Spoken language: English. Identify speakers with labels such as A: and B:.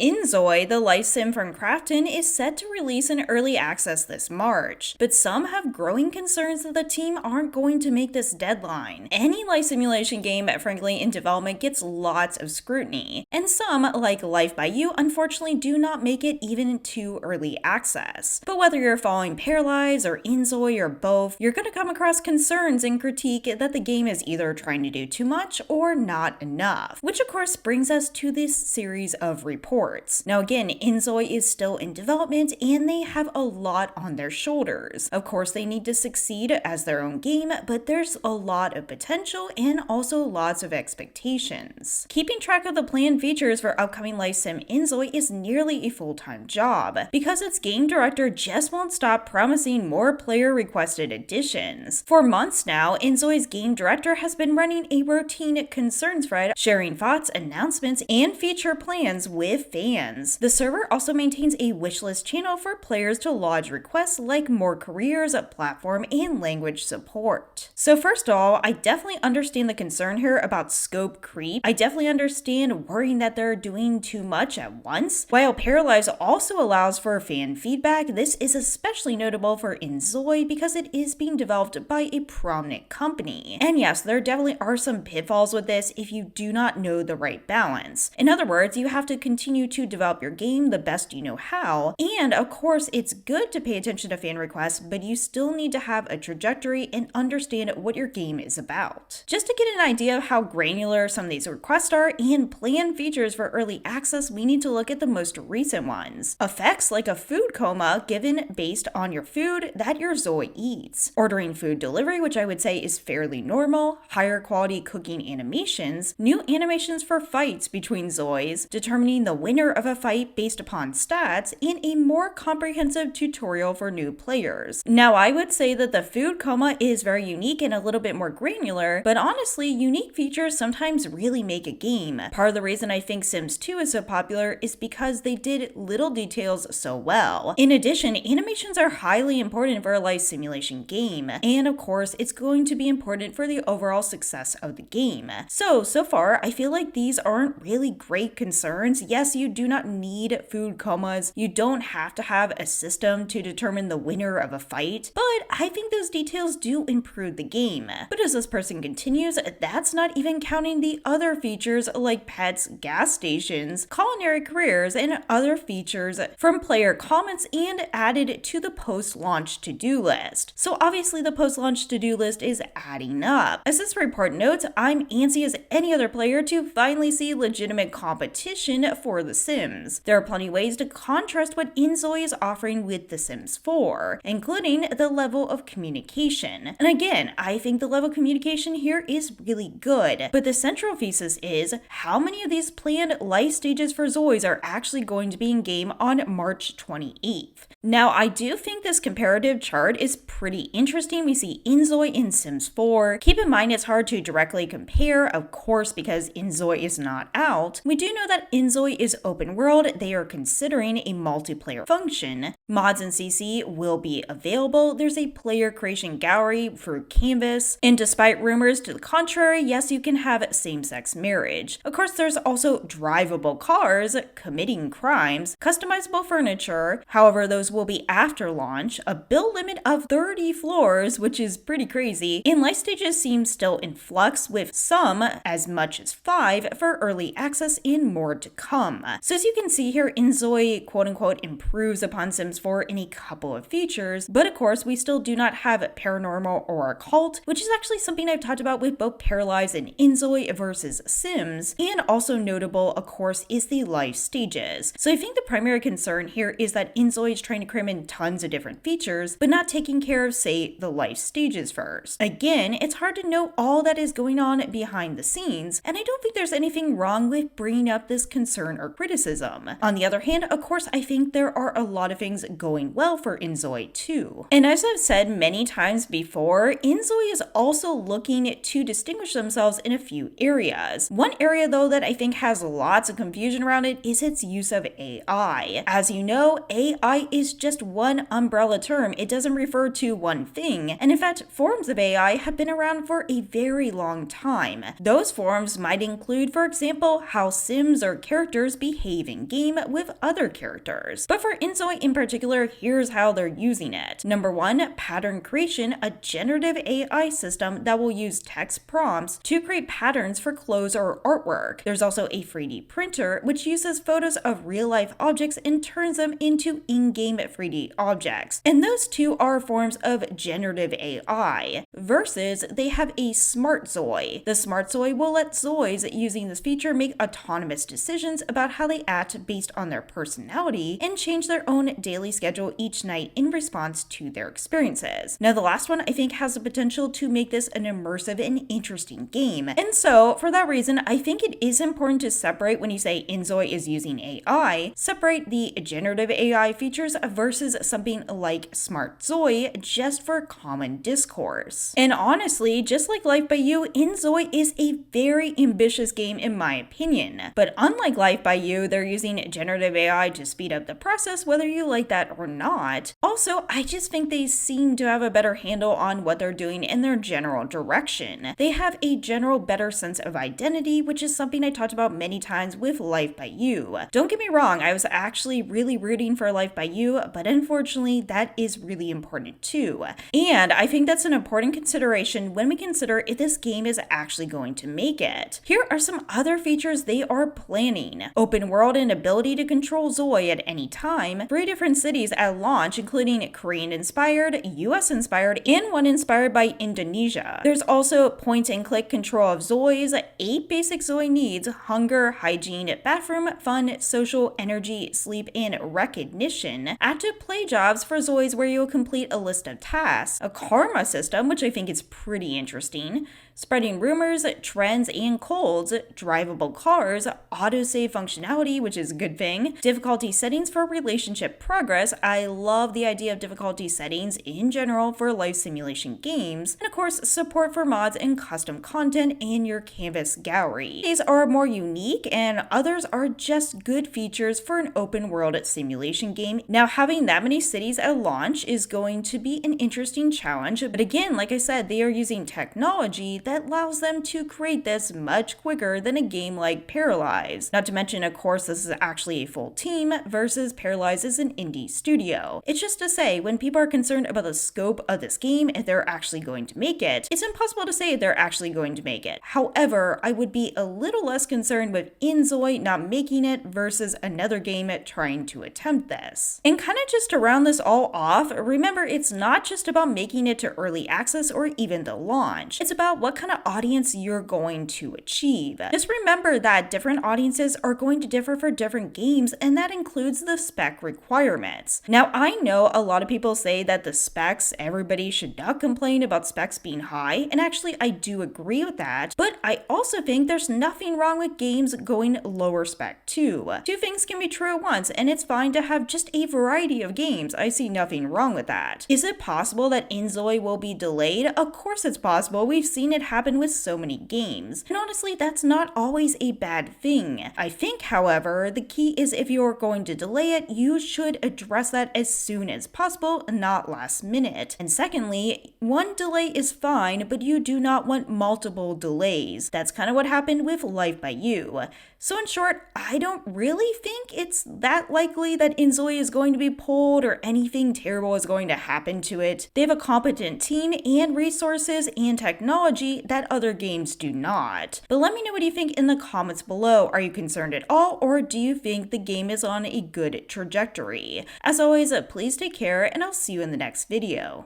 A: InZoi, the life sim from Krafton, is set to release in early access this March, but some have growing concerns that the team aren't going to make this deadline. Any life simulation game, frankly, in development gets lots of scrutiny, and some, like Life by You, unfortunately do not make it even to early access. But whether you're following Paralives or InZoi or both, you're going to come across concerns and critique that the game is either trying to do too much or not enough, which of course brings us to this series of reports. Now again, InZoi is still in development and they have a lot on their shoulders. Of course, they need to succeed as their own game, but there's a lot of potential and also lots of expectations. Keeping track of the planned features for upcoming life sim InZoi is nearly a full-time job, because its game director just won't stop promising more player-requested additions. For months now, InZoi's game director has been running a routine concerns thread, sharing thoughts, announcements, and feature plans with fans. The server also maintains a wishlist channel for players to lodge requests like more careers, platform, and language support. So first of all, I definitely understand the concern here about scope creep. I definitely understand worrying that they're doing too much at once. While Paralives also allows for fan feedback, this is especially notable for InZoi because it is being developed by a prominent company. And yes, there definitely are some pitfalls with this if you do not know the right balance. In other words, you have to continue to develop your game the best you know how, and of course it's good to pay attention to fan requests, but you still need to have a trajectory and understand what your game is about. Just to get an idea of how granular some of these requests are and plan features for early access, we need to look at the most recent ones. Effects like a food coma given based on your food that your Zoi eats. Ordering food delivery, which I would say is fairly normal. Higher quality cooking animations. New animations for fights between Zois. Determining the winner of a fight based upon stats, and a more comprehensive tutorial for new players. Now, I would say that the food coma is very unique and a little bit more granular, but honestly, unique features sometimes really make a game. Part of the reason I think Sims 2 is so popular is because they did little details so well. In addition, animations are highly important for a life simulation game, and of course, it's going to be important for the overall success of the game. So far, I feel like these aren't really great concerns. Yes, you do not need food comas. You don't have to have a system to determine the winner of a fight, but I think those details do improve the game. But as this person continues, that's not even counting the other features like pets, gas stations, culinary careers, and other features from player comments and added to the post-launch to-do list. So obviously the post-launch to-do list is adding up. As this report notes, I'm antsy as any other player to finally see legitimate competition for The Sims. There are plenty of ways to contrast what InZoi is offering with The Sims 4, including the level of communication. And again, I think the level of communication here is really good, but the central thesis is how many of these planned life stages for Zois are actually going to be in game on March 28th. Now, I do think this comparative chart is pretty interesting. We see InZoi in Sims 4. Keep in mind it's hard to directly compare, of course, because InZoi is not out. We do know that InZoi is open world. They are considering a multiplayer function. Mods and CC will be available. There's a player creation gallery through Canvas, and despite rumors to the contrary, yes, you can have same-sex marriage. Of course, there's also drivable cars, committing crimes, customizable furniture. However, those will be after launch, a build limit of 30 floors, which is pretty crazy, and life stages seem still in flux, with some as much as 5 for early access and more to come. So as you can see here, InZoi quote-unquote improves upon Sims 4 in a couple of features, but of course we still do not have paranormal or occult, which is actually something I've talked about with both Paralives and InZoi versus Sims, and also notable, of course, is the life stages. So I think the primary concern here is that InZoi is trying to cram in tons of different features, but not taking care of, say, the life stages first. Again, it's hard to know all that is going on behind the scenes, and I don't think there's anything wrong with bringing up this concern or criticism. On the other hand, of course, I think there are a lot of things going well for InZoi too. And as I've said many times before, InZoi is also looking to distinguish themselves in a few areas. One area though that I think has lots of confusion around it is its use of AI. As you know, AI is just one umbrella term. It doesn't refer to one thing, and in fact, forms of AI have been around for a very long time. Those forms might include, for example, how Sims or characters behave behave in game with other characters. But for InZoi in particular, here's how they're using it. Number 1, pattern creation, a generative AI system that will use text prompts to create patterns for clothes or artwork. There's also a 3D printer, which uses photos of real-life objects and turns them into in-game 3D objects. And those two are forms of generative AI. Versus, they have a smart Zoi. The smart Zoi will let Zois using this feature make autonomous decisions about how they act based on their personality and change their own daily schedule each night in response to their experiences. Now, the last one I think has the potential to make this an immersive and interesting game. And so, for that reason, I think it is important to separate when you say InZoi is using AI, separate the generative AI features versus something like Smart Zoi just for common discourse. And honestly, just like Life by You, InZoi is a very ambitious game in my opinion. But unlike Life by You, they're using generative AI to speed up the process whether you like that or not. Also, I just think they seem to have a better handle on what they're doing in their general direction. They have a general better sense of identity, which is something I talked about many times with Life by You. Don't get me wrong, I was actually really rooting for Life by You, but unfortunately that is really important too. And I think that's an important consideration when we consider if this game is actually going to make it. Here are some other features they are planning. Open world and ability to control Zoi at any time, 3 different cities at launch including Korean-inspired, US-inspired, and one inspired by Indonesia. There's also point-and-click control of Zois, 8 basic Zoi needs: hunger, hygiene, bathroom, fun, social, energy, sleep, and recognition. Active play jobs for Zois where you'll complete a list of tasks. A karma system, which I think is pretty interesting. Spreading rumors, trends, and colds, drivable cars, autosave functionality, which is a good thing, difficulty settings for relationship progress. I love the idea of difficulty settings in general for life simulation games, and of course, support for mods and custom content in your canvas gallery. These are more unique, and others are just good features for an open world simulation game. Now, having that many cities at launch is going to be an interesting challenge, but again, like I said, they are using technology that allows them to create this much quicker than a game like Paralives. Not to mention, of course, this is actually a full team versus Paralives is an indie studio. It's just to say, when people are concerned about the scope of this game, if they're actually going to make it, it's impossible to say if they're actually going to make it. However, I would be a little less concerned with InZoi not making it versus another game trying to attempt this. And kind of just to round this all off, remember, it's not just about making it to early access or even the launch. It's about what kind of audience you're going to achieve. Just remember that different audiences are going to differ for different games, and that includes the spec requirements. Now, I know a lot of people say that the specs, everybody should not complain about specs being high, and actually I do agree with that, but I also think there's nothing wrong with games going lower spec too. Two things can be true at once, and it's fine to have just a variety of games. I see nothing wrong with that. Is it possible that InZoi will be delayed? Of course it's possible. We've seen it happen with so many games. And honestly, that's not always a bad thing. I think, however, the key is if you're going to delay it, you should address that as soon as possible, not last minute. And secondly, one delay is fine, but you do not want multiple delays. That's kind of what happened with Life by You. So in short, I don't really think it's that likely that InZoi is going to be pulled or anything terrible is going to happen to it. They have a competent team and resources and technology that other games do not. But let me know what you think in the comments below. Are you concerned at all, or do you think the game is on a good trajectory? As always, please take care, and I'll see you in the next video.